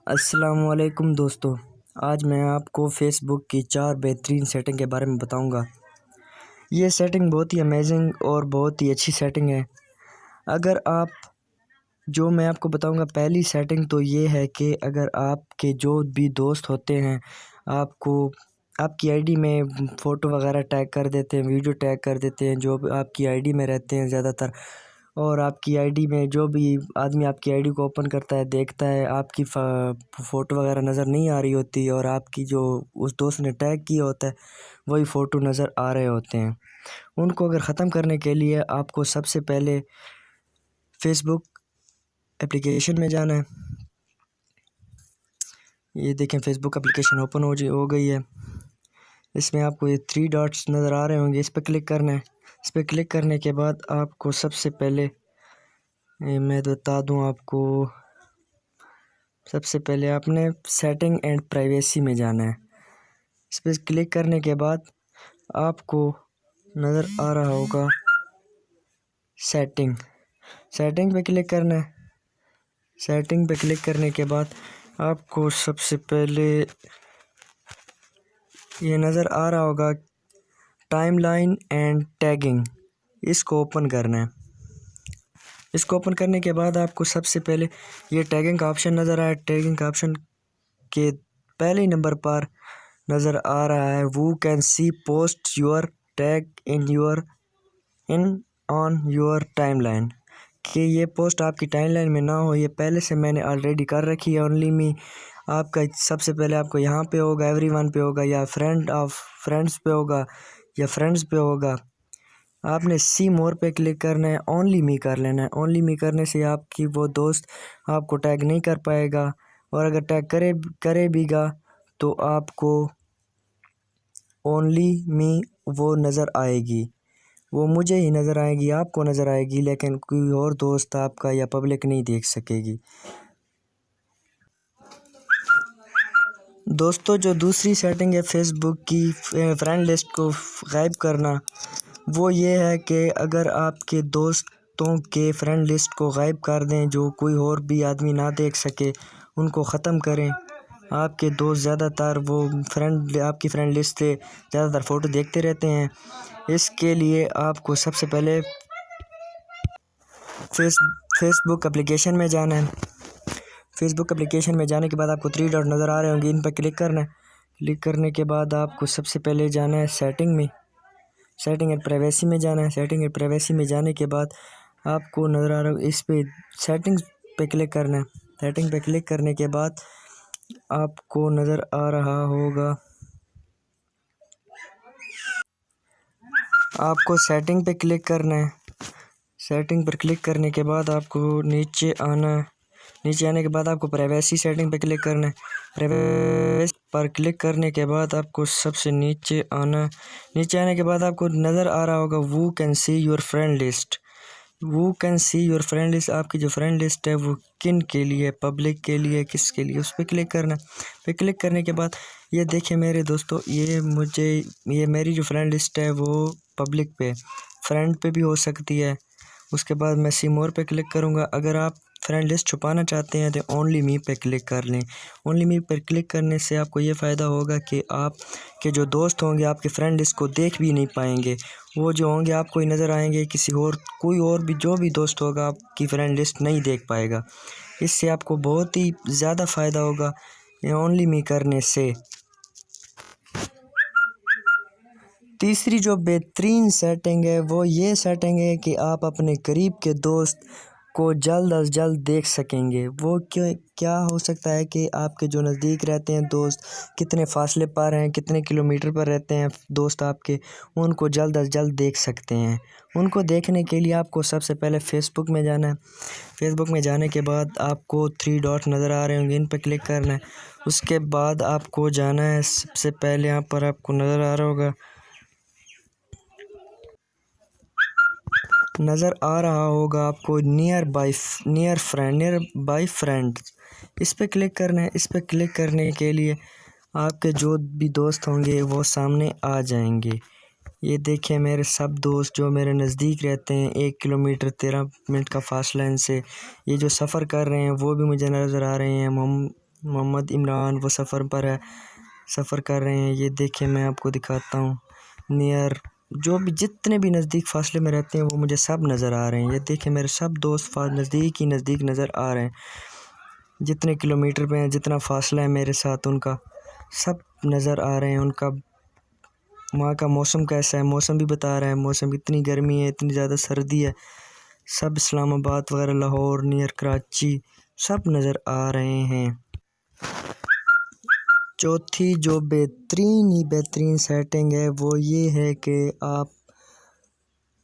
अस्सलामुअलैकुम दोस्तों। आज मैं आपको फ़ेसबुक की 4 बेहतरीन सेटिंग के बारे में बताऊंगा। ये सेटिंग बहुत ही अमेजिंग और बहुत ही अच्छी सेटिंग है। अगर आप जो मैं आपको बताऊंगा, पहली सेटिंग तो ये है कि अगर आपके जो भी दोस्त होते हैं आपको आपकी आईडी में फ़ोटो वगैरह टैग कर देते हैं, वीडियो टैग कर देते हैं, जो आपकी आईडी में रहते हैं ज़्यादातर, और आपकी आईडी में जो भी आदमी आपकी आईडी को ओपन करता है, देखता है, आपकी फ़ोटो वगैरह नज़र नहीं आ रही होती और आपकी जो उस दोस्त ने टैग किया होता है वही फ़ोटो नज़र आ रहे होते हैं। उनको अगर ख़त्म करने के लिए आपको सबसे पहले फ़ेसबुक एप्लीकेशन में जाना है। ये देखें, फ़ेसबुक एप्लीकेशन ओपन हो गई है। इसमें आपको ये 3 डॉट्स नज़र आ रहे होंगे, इस पर क्लिक करना है। इस पर क्लिक करने के बाद आपको सबसे पहले मैं बता दूं, आपको सबसे पहले आपने सेटिंग एंड प्राइवेसी में जाना है। इस पर क्लिक करने के बाद आपको नज़र आ रहा होगा सेटिंग पे क्लिक करना है। सेटिंग पे क्लिक करने के बाद आपको सबसे पहले ये नज़र आ रहा होगा टाइमलाइन एंड टैगिंग, इसको ओपन करना है। इसको ओपन करने के बाद आपको सबसे पहले ये टैगिंग का ऑप्शन नज़र आया। टैगिंग का ऑप्शन के पहले ही नंबर पर नज़र आ रहा है वो can see post your tag in on your timeline, कि ये पोस्ट आपकी टाइमलाइन में ना हो। ये पहले से मैंने ऑलरेडी कर रखी है। ओनली मी आपका सबसे पहले आपको यहाँ पे होगा, एवरीवन पे होगा, या फ्रेंड्स पे होगा, या फ्रेंड्स पे होगा। आपने सी मोर पे क्लिक करना है, ओनली मी कर लेना है। ओनली मी करने से आपकी वो दोस्त आपको टैग नहीं कर पाएगा, और अगर टैग करे बीगा तो आपको ओनली मी वो नज़र आएगी, वो मुझे ही नज़र आएगी, आपको नज़र आएगी, लेकिन कोई और दोस्त आपका या पब्लिक नहीं देख सकेगी। दोस्तों, जो दूसरी सेटिंग है फ़ेसबुक की फ्रेंड लिस्ट को गायब करना, वो ये है कि अगर आपके दोस्तों के फ्रेंड लिस्ट को गायब कर दें, जो कोई और भी आदमी ना देख सके, उनको ख़त्म करें। आपके दोस्त ज़्यादातर वो आपकी फ्रेंड लिस्ट से ज़्यादातर फ़ोटो देखते रहते हैं। इसके लिए आपको सबसे पहले फेसबुक एप्लीकेशन में जाना है। फ़ेसबुक एप्लीकेशन में जाने के बाद आपको 3 डॉट नज़र आ रहे होंगे, इन पर क्लिक करना है। क्लिक करने के बाद आपको सबसे पहले जाना है सेटिंग एंड प्राइवेसी में जाना है। सेटिंग एंड प्राइवेसी में जाने के बाद आपको नज़र आ रहा है, इस पे सेटिंग्स पे क्लिक करना है। सेटिंग पे क्लिक करने के बाद आपको नज़र आ रहा होगा, आपको सेटिंग पे क्लिक करना है। सेटिंग पर क्लिक करने के बाद आपको नीचे आना है। नीचे आने के बाद आपको प्राइवेसी सेटिंग पे क्लिक करना है। प्राइवेसी पर क्लिक करने के बाद आपको सबसे नीचे आना है। नीचे आने के बाद आपको नज़र आ रहा होगा वो can see your friend list. आपकी जो फ्रेंड लिस्ट है वो किन के लिए, पब्लिक के लिए, किसके लिए, उस पर क्लिक करना। पे क्लिक करने के बाद ये देखिए मेरे दोस्तों, ये मेरी जो फ्रेंड लिस्ट है वो पब्लिक पे, फ्रेंड पे भी हो सकती है। उसके बाद मैं सी मोर पे क्लिक करूँगा। अगर आप फ्रेंड लिस्ट छुपाना चाहते हैं तो ओनली मी पे क्लिक कर लें। ओनली मी पर क्लिक करने से आपको ये फ़ायदा होगा कि आपके जो दोस्त होंगे आपके फ्रेंड लिस्ट को देख भी नहीं पाएंगे। वो जो होंगे आपको ही नज़र आएंगे, कोई और भी जो भी दोस्त होगा आपकी फ्रेंड लिस्ट नहीं देख पाएगा। इससे आपको बहुत ही ज़्यादा फ़ायदा होगा ओनली मी करने से। तीसरी जो बेहतरीन सेटिंग है वो ये सेटिंग है कि आप अपने करीब के दोस्त को जल्द अज जल्द देख सकेंगे। वो क्या हो सकता है कि आपके जो नज़दीक रहते हैं दोस्त, कितने फासले पर हैं, कितने किलोमीटर पर रहते हैं दोस्त आपके, उनको जल्द अज जल्द देख सकते हैं। उनको देखने के लिए आपको सबसे पहले फ़ेसबुक में जाना है। फ़ेसबुक में जाने के बाद आपको 3 डॉट नज़र आ रहे होंगे, इन पर क्लिक करना है। उसके बाद आपको जाना है, सबसे पहले यहाँ पर आपको नज़र आ रहा होगा, आपको नियर बाई फ्रेंड, इस पे क्लिक करना है। इस पे क्लिक करने के लिए आपके जो भी दोस्त होंगे वो सामने आ जाएंगे। ये देखिए मेरे सब दोस्त जो मेरे नज़दीक रहते हैं, 1 किलोमीटर 13 मिनट का फासला इनसे, ये जो सफ़र कर रहे हैं वो भी मुझे नज़र आ रहे हैं। हम मोहम्मद इमरान वो सफ़र पर है, सफ़र कर रहे हैं। ये देखिए मैं आपको दिखाता हूँ नियर, जो भी जितने भी नज़दीक फासले में रहते हैं वो मुझे सब नज़र आ रहे हैं। ये देखिए मेरे सब दोस्त नज़दीक ही नज़दीक नज़र आ रहे हैं। जितने किलोमीटर पे हैं, जितना फासला है मेरे साथ, उनका सब नज़र आ रहे हैं। उनका वहाँ का मौसम कैसा है, मौसम भी बता रहा है। मौसम इतनी गर्मी है, इतनी ज़्यादा सर्दी है। सब इस्लामाबाद वगैरह, लाहौर, नियर कराची सब नज़र आ रहे हैं। चौथी जो बेहतरीन सेटिंग है वो ये है कि आप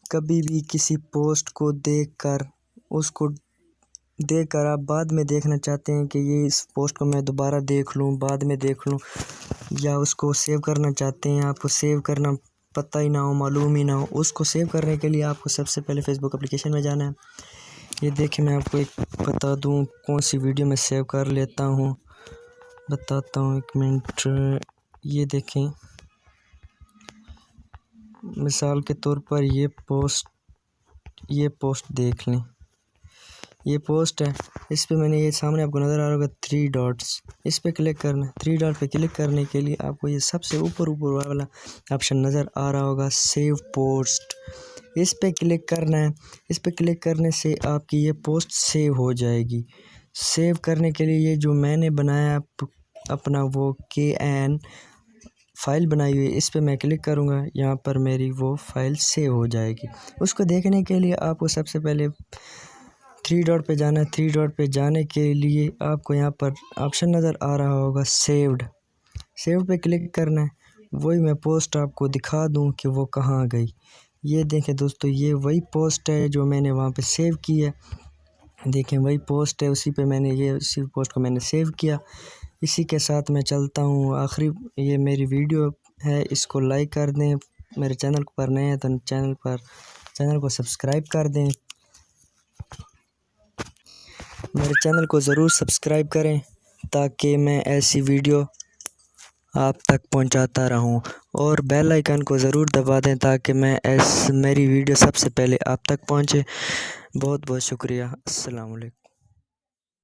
कभी भी किसी पोस्ट को देखकर आप बाद में देखना चाहते हैं कि ये इस पोस्ट को मैं दोबारा देख लूँ, बाद में देख लूँ, या उसको सेव करना चाहते हैं, आपको सेव करना पता ही ना हो, मालूम ही ना हो, उसको सेव करने के लिए आपको सबसे पहले फेसबुक एप्लीकेशन में जाना है। ये देखिए मैं आपको एक बता दूँ कौन सी वीडियो मैं सेव कर लेता हूँ, बताता हूँ, 1 मिनट। ये देखें, मिसाल के तौर पर ये पोस्ट देख लें। ये पोस्ट है, इस पे मैंने, ये सामने आपको नज़र आ रहा होगा 3 डॉट्स, इस पे क्लिक करना है। 3 डॉट पे क्लिक करने के लिए आपको ये सबसे ऊपर वाला ऑप्शन नज़र आ रहा होगा, सेव पोस्ट। इस पे क्लिक करना है। इस पे क्लिक करने से आपकी ये पोस्ट सेव हो जाएगी। सेव करने के लिए ये जो मैंने बनाया अपना वो KN फ़ाइल बनाई हुई है, इस पे मैं क्लिक करूँगा, यहाँ पर मेरी वो फ़ाइल सेव हो जाएगी। उसको देखने के लिए आपको सबसे पहले 3 डॉट पे जाना है। 3 डॉट पे जाने के लिए आपको यहाँ पर ऑप्शन नज़र आ रहा होगा सेव्ड पे क्लिक करना है। वही मैं पोस्ट आपको दिखा दूँ कि वो कहाँ गई। ये देखें दोस्तों, ये वही पोस्ट है जो मैंने वहाँ पे सेव की है। देखें वही पोस्ट है, उसी पोस्ट को मैंने सेव किया। इसी के साथ मैं चलता हूँ आखिरी, ये मेरी वीडियो है, इसको लाइक कर दें। मेरे चैनल पर नए हैं तो चैनल को सब्सक्राइब कर दें। मेरे चैनल को ज़रूर सब्सक्राइब करें ताकि मैं ऐसी वीडियो आप तक पहुंचाता रहूं, और बेल आइकन को ज़रूर दबा दें ताकि मेरी वीडियो सबसे पहले आप तक पहुंचे। बहुत बहुत शुक्रिया। अस्सलाम वालेकुम।